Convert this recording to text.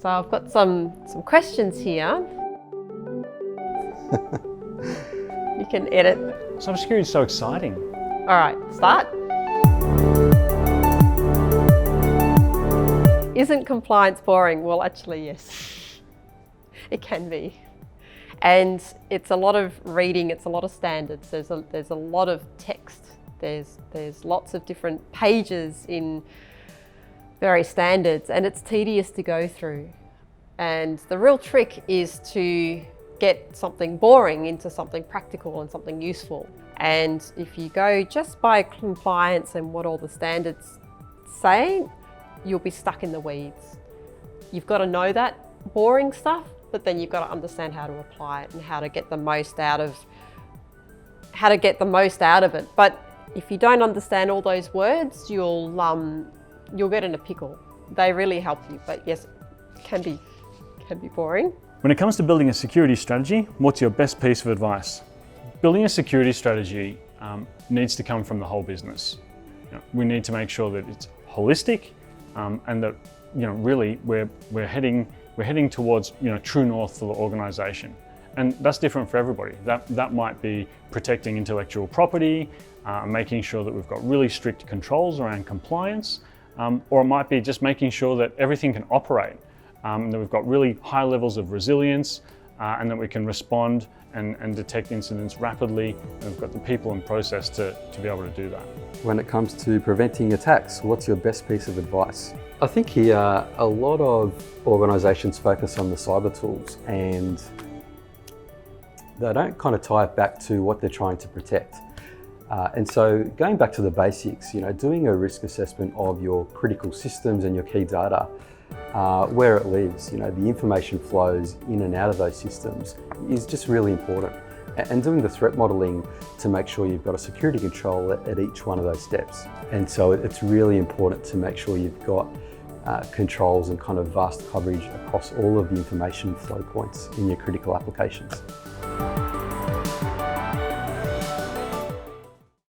So I've got some questions here. You can edit. Cybersecurity is so exciting. All right, start. Isn't compliance boring? Well, actually, yes. It can be. And it's a lot of reading, it's a lot of standards. There's a lot of text. There's lots of different pages in various standards, and it's tedious to go through. And the real trick is to get something boring into something practical and something useful. And if you go just by compliance and what all the standards say, you'll be stuck in the weeds. You've got to know that boring stuff, but then you've got to understand how to apply it and how to get the most out of it. But if you don't understand all those words, you'll get in a pickle. They really help you, but yes, it can be boring. When it comes to building a security strategy, what's your best piece of advice? Building a security strategy needs to come from the whole business. We need to make sure that it's holistic and that really we're heading towards true north for the organisation. And that's different for everybody. That might be protecting intellectual property, making sure that we've got really strict controls around compliance, or it might be just making sure that everything can operate, that we've got really high levels of resilience, and that we can respond and detect incidents rapidly, and we've got the people and process to be able to do that. When it comes to preventing attacks, what's your best piece of advice? I think here a lot of organisations focus on the cyber tools and they don't kind of tie it back to what they're trying to protect. And so going back to the basics, doing a risk assessment of your critical systems and your key data, where it lives, the information flows in and out of those systems is just really important. And doing the threat modelling to make sure you've got a security control at each one of those steps. And so it's really important to make sure you've got controls and kind of vast coverage across all of the information flow points in your critical applications.